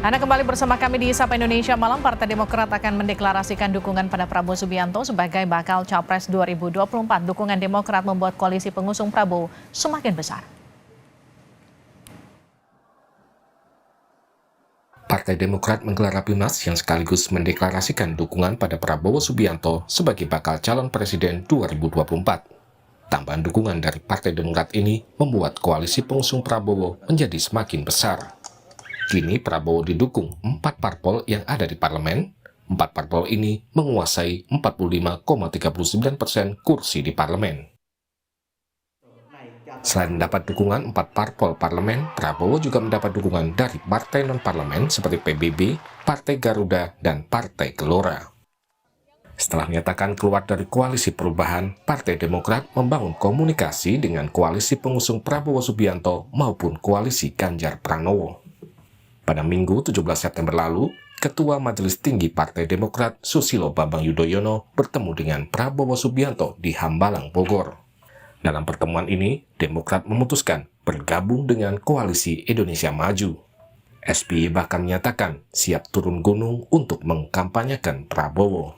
Anda kembali bersama kami di Sapa Indonesia Malam. Partai Demokrat akan mendeklarasikan dukungan pada Prabowo Subianto sebagai bakal Capres 2024. Dukungan Demokrat membuat koalisi pengusung Prabowo semakin besar. Partai Demokrat menggelar Rapimnas yang sekaligus mendeklarasikan dukungan pada Prabowo Subianto sebagai bakal calon presiden 2024. Tambahan dukungan dari Partai Demokrat ini membuat koalisi pengusung Prabowo menjadi semakin besar. Kini Prabowo didukung 4 parpol yang ada di parlemen. 4 parpol ini menguasai 45,39% kursi di parlemen. Selain mendapat dukungan 4 parpol parlemen, Prabowo juga mendapat dukungan dari partai non-parlemen seperti PBB, Partai Garuda, dan Partai Gelora. Setelah menyatakan keluar dari koalisi perubahan, Partai Demokrat membangun komunikasi dengan koalisi pengusung Prabowo Subianto maupun koalisi Ganjar Pranowo. Pada Minggu 17 September lalu, Ketua Majelis Tinggi Partai Demokrat Susilo Bambang Yudhoyono bertemu dengan Prabowo Subianto di Hambalang, Bogor. Dalam pertemuan ini, Demokrat memutuskan bergabung dengan Koalisi Indonesia Maju. SBY bahkan menyatakan siap turun gunung untuk mengkampanyekan Prabowo.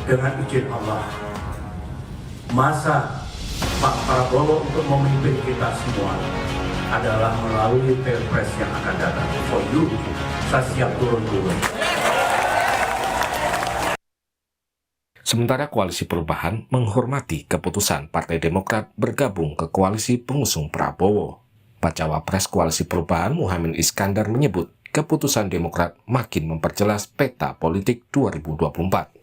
Dengan izin Allah, masa Pak Prabowo untuk memimpin kita semua adalah melalui Pilpres yang akan datang. For you, saya siap turun gunung. Sementara Koalisi Perubahan menghormati keputusan Partai Demokrat bergabung ke Koalisi Pengusung Prabowo. Bacawa Pres Koalisi Perubahan Muhaimin Iskandar menyebut keputusan Demokrat makin memperjelas peta politik 2024.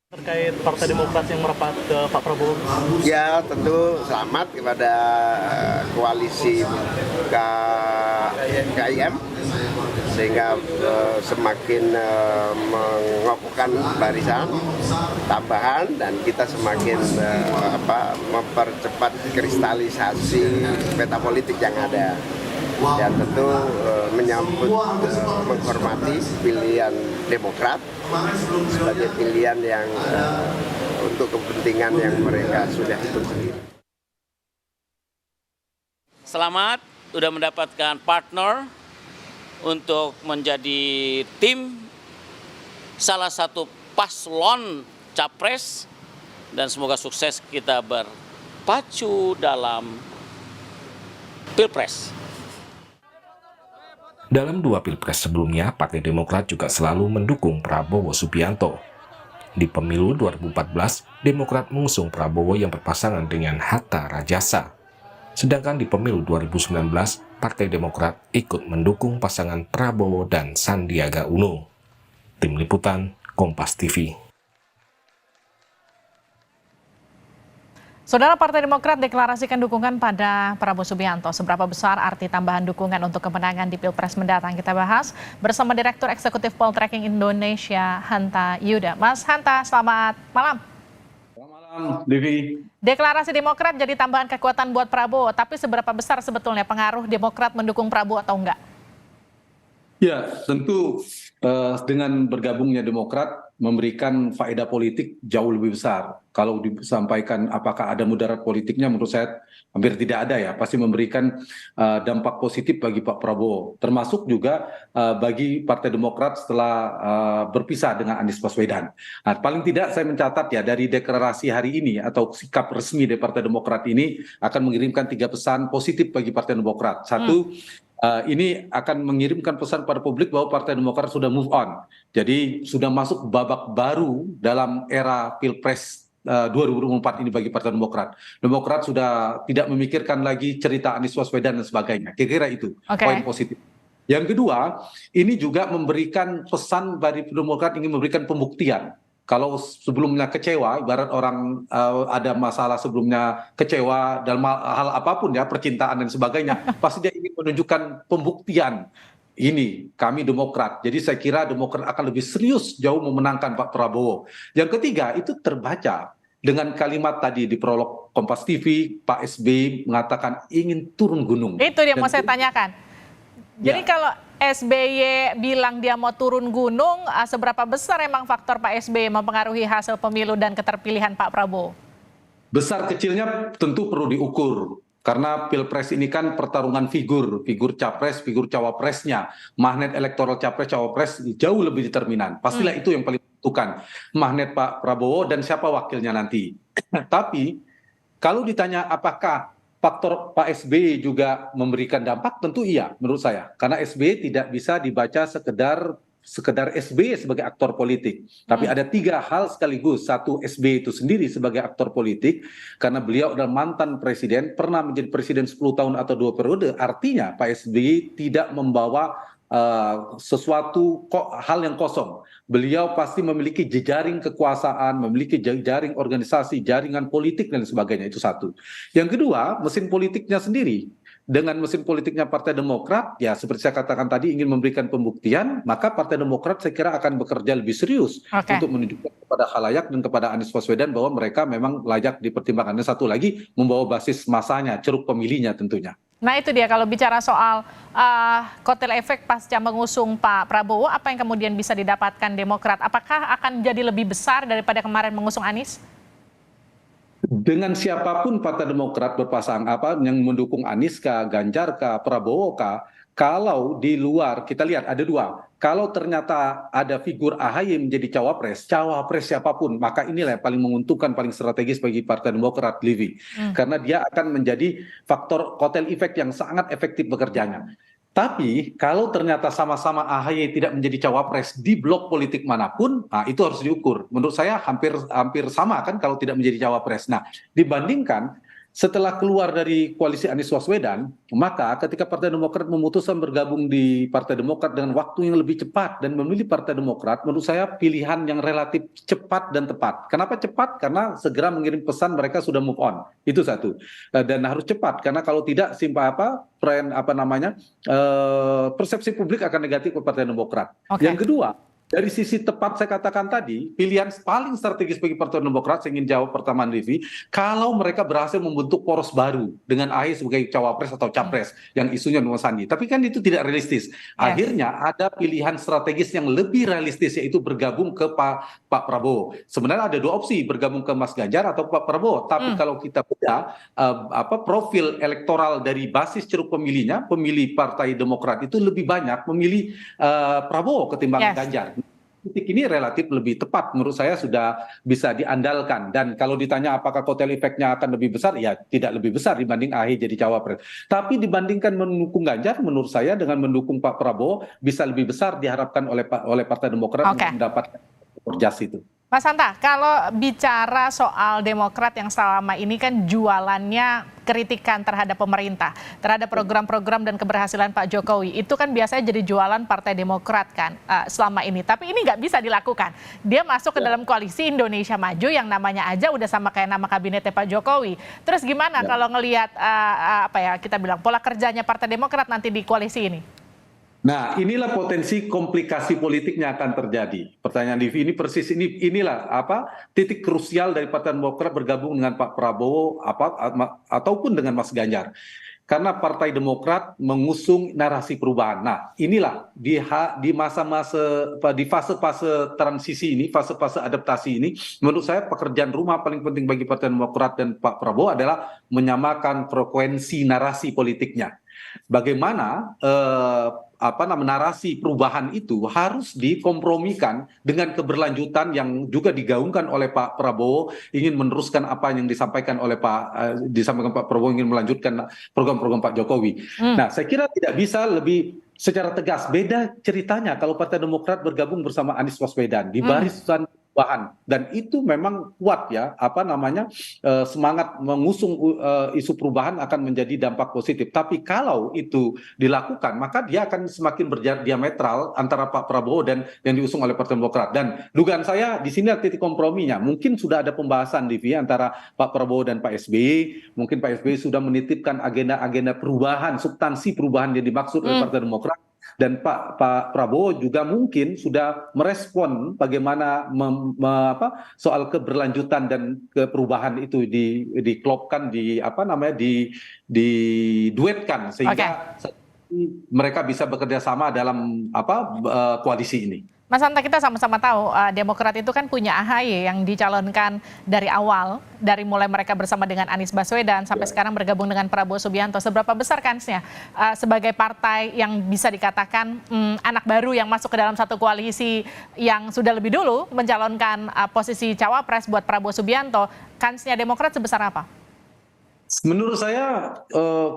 Terkait Partai Demokrat yang merapat ke Pak Prabowo? Ya, tentu selamat kepada koalisi KIM sehingga semakin mengokohkan barisan tambahan dan kita semakin mempercepat kristalisasi peta politik yang ada. Dan tentu menyambut menghormati pilihan Demokrat sebagai pilihan yang untuk kepentingan yang mereka sudah hitung sendiri. Selamat sudah mendapatkan partner untuk menjadi tim salah satu paslon capres dan semoga sukses kita berpacu dalam Pilpres. Dalam 2 Pilpres sebelumnya, Partai Demokrat juga selalu mendukung Prabowo Subianto. Di pemilu 2014, Demokrat mengusung Prabowo yang berpasangan dengan Hatta Rajasa. Sedangkan di pemilu 2019, Partai Demokrat ikut mendukung pasangan Prabowo dan Sandiaga Uno. Tim Liputan, Kompas TV. Saudara, Partai Demokrat deklarasikan dukungan pada Prabowo Subianto. Seberapa besar arti tambahan dukungan untuk kemenangan di Pilpres mendatang? Kita bahas bersama Direktur Eksekutif Poltreking Indonesia, Hanta Yuda. Mas Hanta, selamat malam. Selamat malam, Devi. Deklarasi Demokrat jadi tambahan kekuatan buat Prabowo, tapi seberapa besar sebetulnya pengaruh Demokrat mendukung Prabowo atau enggak? Ya, tentu dengan bergabungnya Demokrat memberikan faedah politik jauh lebih besar. Kalau disampaikan apakah ada mudarat politiknya, menurut saya hampir tidak ada ya. Pasti memberikan dampak positif bagi Pak Prabowo. Termasuk juga bagi Partai Demokrat setelah berpisah dengan Anies Baswedan. Nah, paling tidak saya mencatat ya dari deklarasi hari ini atau sikap resmi dari Partai Demokrat ini akan mengirimkan 3 pesan positif bagi Partai Demokrat. Satu, ini akan mengirimkan pesan pada publik bahwa Partai Demokrat sudah move on. Jadi sudah masuk babak baru dalam era Pilpres 2024 ini bagi Partai Demokrat. Demokrat sudah tidak memikirkan lagi cerita Anies Baswedan dan sebagainya. Kira-kira itu poin positif. Yang kedua, ini juga memberikan pesan dari Demokrat ingin memberikan pembuktian. Kalau sebelumnya kecewa, ibarat orang ada masalah sebelumnya kecewa dalam hal apapun ya, percintaan dan sebagainya, pasti dia ingin menunjukkan pembuktian. Ini kami Demokrat. Jadi saya kira Demokrat akan lebih serius jauh memenangkan Pak Prabowo. Yang ketiga, itu terbaca dengan kalimat tadi di prolog Kompas TV, Pak SBY mengatakan ingin turun gunung. Itu dia mau saya tanyakan. Jadi kalau SBY bilang dia mau turun gunung, seberapa besar emang faktor Pak SBY mempengaruhi hasil pemilu dan keterpilihan Pak Prabowo? Besar kecilnya tentu perlu diukur. Karena Pilpres ini kan pertarungan figur capres, figur cawapresnya. Magnet elektoral capres cawapres jauh lebih determinan. Pastilah itu yang paling menentukan. Magnet Pak Prabowo dan siapa wakilnya nanti. Tapi kalau ditanya apakah faktor Pak SBY juga memberikan dampak, tentu iya menurut saya. Karena SBY tidak bisa dibaca sekedar SBY sebagai aktor politik. Tapi ada 3 hal sekaligus. Satu, SBY itu sendiri sebagai aktor politik, karena beliau adalah mantan presiden, pernah menjadi presiden 10 tahun atau 2 periode. Artinya Pak SBY tidak membawa sesuatu hal yang kosong. Beliau pasti memiliki jejaring kekuasaan, memiliki jejaring organisasi, jaringan politik dan sebagainya. Itu satu. Yang kedua, mesin politiknya sendiri. Dengan mesin politiknya Partai Demokrat, ya seperti saya katakan tadi, ingin memberikan pembuktian, maka Partai Demokrat saya kira akan bekerja lebih serius untuk menunjukkan kepada khalayak dan kepada Anies Baswedan bahwa mereka memang layak dipertimbangkan. Dan satu lagi, membawa basis masanya, ceruk pemilihnya tentunya. Nah itu dia, kalau bicara soal kotel efek pasca mengusung Pak Prabowo, apa yang kemudian bisa didapatkan Demokrat? Apakah akan jadi lebih besar daripada kemarin mengusung Anies? Dengan siapapun Partai Demokrat berpasang yang mendukung Anies kah, Ganjar kah, Prabowo kah, kalau di luar kita lihat ada 2. Kalau ternyata ada figur AHY menjadi cawapres siapapun, maka inilah yang paling menguntungkan, paling strategis bagi Partai Demokrat, Livi. Karena dia akan menjadi faktor kotel efek yang sangat efektif bekerjanya. Tapi kalau ternyata sama-sama AHY tidak menjadi cawapres di blok politik manapun, nah itu harus diukur. Menurut saya hampir sama kan kalau tidak menjadi cawapres. Nah, dibandingkan setelah keluar dari koalisi Anies Baswedan, maka ketika Partai Demokrat memutuskan bergabung di Partai Demokrat dengan waktu yang lebih cepat dan memilih Partai Demokrat, menurut saya pilihan yang relatif cepat dan tepat. Kenapa cepat? Karena segera mengirim pesan mereka sudah move on. Itu satu. Dan harus cepat karena kalau tidak persepsi publik akan negatif ke Partai Demokrat. Yang kedua, dari sisi tepat saya katakan tadi, pilihan paling strategis bagi Partai Demokrat, saya ingin jawab pertama Livi, kalau mereka berhasil membentuk poros baru dengan AHY sebagai cawapres atau capres yang isunya Nuan Sandi. Tapi kan itu tidak realistis. Akhirnya ada pilihan strategis yang lebih realistis, yaitu bergabung ke Pak Prabowo. Sebenarnya ada 2 opsi, bergabung ke Mas Ganjar atau Pak Prabowo. Tapi kalau kita bedah profil elektoral dari basis ceruk pemilihnya, pemilih Partai Demokrat itu lebih banyak memilih Prabowo ketimbang Ganjar. Titik ini relatif lebih tepat menurut saya, sudah bisa diandalkan. Dan kalau ditanya apakah kotel efeknya akan lebih besar, ya tidak lebih besar dibanding AHY jadi cawapres. Tapi dibandingkan mendukung Ganjar, menurut saya dengan mendukung Pak Prabowo bisa lebih besar diharapkan oleh Partai Demokrat untuk mendapatkan jas itu. Mas Hanta, kalau bicara soal Demokrat yang selama ini kan jualannya kritikan terhadap pemerintah, terhadap program-program dan keberhasilan Pak Jokowi, itu kan biasanya jadi jualan Partai Demokrat kan selama ini. Tapi ini nggak bisa dilakukan. Dia masuk ke dalam koalisi Indonesia Maju yang namanya aja udah sama kayak nama kabinetnya Pak Jokowi. Terus gimana kalau ngelihat kita bilang pola kerjanya Partai Demokrat nanti di koalisi ini? Nah, inilah potensi komplikasi politiknya akan terjadi. Pertanyaan Livi ini persis inilah titik krusial dari Partai Demokrat bergabung dengan Pak Prabowo ataupun dengan Mas Ganjar. Karena Partai Demokrat mengusung narasi perubahan. Nah, inilah di fase-fase transisi ini, fase-fase adaptasi ini, menurut saya pekerjaan rumah paling penting bagi Partai Demokrat dan Pak Prabowo adalah menyamakan frekuensi narasi politiknya. Bagaimana narasi perubahan itu harus dikompromikan dengan keberlanjutan yang juga digaungkan oleh Pak Prabowo, ingin meneruskan apa yang disampaikan Pak Prabowo, ingin melanjutkan program-program Pak Jokowi. Nah, saya kira tidak bisa lebih secara tegas. Beda ceritanya kalau Partai Demokrat bergabung bersama Anies Baswedan di barisan perubahan, dan itu memang kuat ya, semangat mengusung isu perubahan akan menjadi dampak positif. Tapi kalau itu dilakukan, maka dia akan semakin berjarak diametral antara Pak Prabowo dan yang diusung oleh Partai Demokrat. Dan dugaan saya di sini titik komprominya. Mungkin sudah ada pembahasan antara Pak Prabowo dan Pak SBY. Mungkin Pak SBY sudah menitipkan agenda-agenda perubahan, substansi perubahan yang dimaksud oleh Partai Demokrat. Dan Pak Prabowo juga mungkin sudah merespon bagaimana soal keberlanjutan dan perubahan itu diklopkan, diduetkan sehingga mereka bisa bekerja sama dalam koalisi ini. Mas Hanta, kita sama-sama tahu Demokrat itu kan punya AHY yang dicalonkan dari awal, dari mulai mereka bersama dengan Anies Baswedan sampai sekarang bergabung dengan Prabowo Subianto. Seberapa besar kansnya sebagai partai yang bisa dikatakan anak baru yang masuk ke dalam satu koalisi yang sudah lebih dulu mencalonkan posisi cawapres buat Prabowo Subianto, kansnya Demokrat sebesar apa? Menurut saya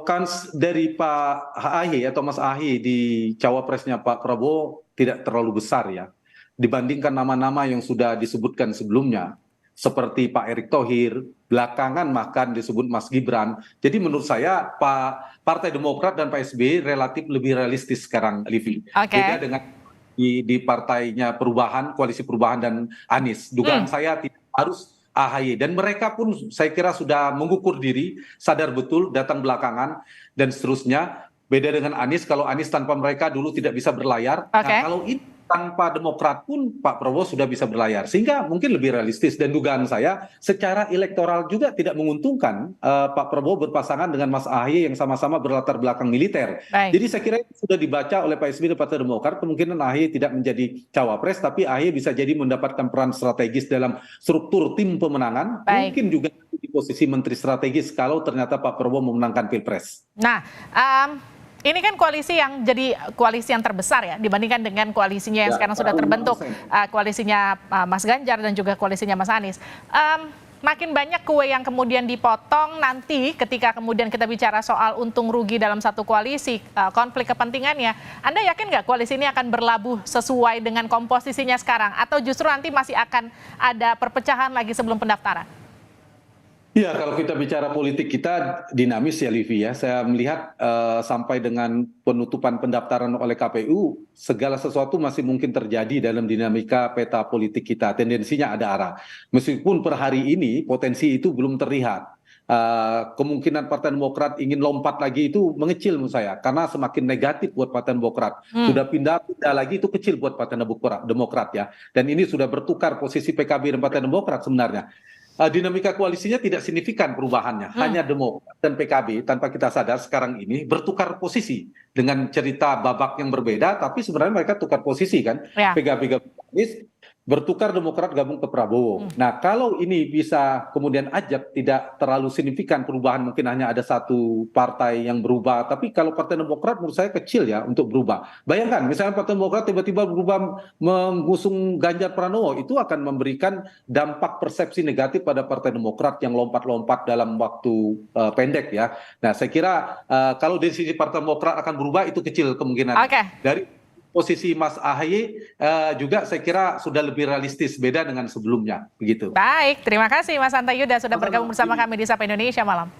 kans dari Pak AHY atau Mas AHY di cawapresnya Pak Prabowo tidak terlalu besar ya, dibandingkan nama-nama yang sudah disebutkan sebelumnya, seperti Pak Erick Thohir, belakangan bahkan disebut Mas Gibran. Jadi menurut saya Partai Demokrat dan Pak SBY relatif lebih realistis sekarang, Livi. Beda dengan di partainya Perubahan, Koalisi Perubahan dan Anies. Dugaan saya tidak harus AHY, dan mereka pun saya kira sudah mengukur diri, sadar betul datang belakangan dan seterusnya. Beda dengan Anies, kalau Anies tanpa mereka dulu tidak bisa berlayar. Nah, kalau ini tanpa Demokrat pun Pak Prabowo sudah bisa berlayar, sehingga mungkin lebih realistis. Dan dugaan saya secara elektoral juga tidak menguntungkan Pak Prabowo berpasangan dengan Mas AHY yang sama-sama berlatar belakang militer. Jadi saya kira itu sudah dibaca oleh Pak SBY dan Partai Demokrat, kemungkinan AHY tidak menjadi cawapres, tapi AHY bisa jadi mendapatkan peran strategis dalam struktur tim pemenangan, mungkin juga di posisi menteri strategis kalau ternyata Pak Prabowo memenangkan Pilpres. Nah, ini kan koalisi yang jadi koalisi yang terbesar ya dibandingkan dengan koalisinya yang sekarang sudah terbentuk, koalisinya Mas Ganjar dan juga koalisinya Mas Anies. Makin banyak kue yang kemudian dipotong nanti ketika kemudian kita bicara soal untung rugi dalam satu koalisi, konflik kepentingannya. Anda yakin nggak koalisi ini akan berlabuh sesuai dengan komposisinya sekarang? Atau justru nanti masih akan ada perpecahan lagi sebelum pendaftaran? Ya, kalau kita bicara politik kita dinamis ya, Livi ya. Saya melihat sampai dengan penutupan pendaftaran oleh KPU, segala sesuatu masih mungkin terjadi dalam dinamika peta politik kita. Tendensinya ada arah. Meskipun per hari ini potensi itu belum terlihat. Kemungkinan Partai Demokrat ingin lompat lagi itu mengecil menurut saya, karena semakin negatif buat Partai Demokrat. Sudah pindah lagi itu kecil buat Partai Demokrat ya. Dan ini sudah bertukar posisi PKB dan Partai Demokrat sebenarnya. Dinamika koalisinya tidak signifikan perubahannya, hanya Demokrat dan PKB tanpa kita sadar sekarang ini bertukar posisi dengan cerita babak yang berbeda, tapi sebenarnya mereka tukar posisi kan, PKB gabung Anies, bertukar Demokrat gabung ke Prabowo. Nah, kalau ini bisa kemudian ajak tidak terlalu signifikan perubahan, mungkin hanya ada satu partai yang berubah, tapi kalau Partai Demokrat menurut saya kecil ya untuk berubah. Bayangkan misalnya Partai Demokrat tiba-tiba berubah mengusung Ganjar Pranowo, itu akan memberikan dampak persepsi negatif pada Partai Demokrat yang lompat-lompat dalam waktu pendek ya. Nah, saya kira kalau dari sisi Partai Demokrat akan berubah itu kecil kemungkinan. Dari posisi Mas AHY juga saya kira sudah lebih realistis, beda dengan sebelumnya begitu. Baik, terima kasih Mas Hanta Yuda sudah bergabung bersama kami di Sapa Indonesia malam.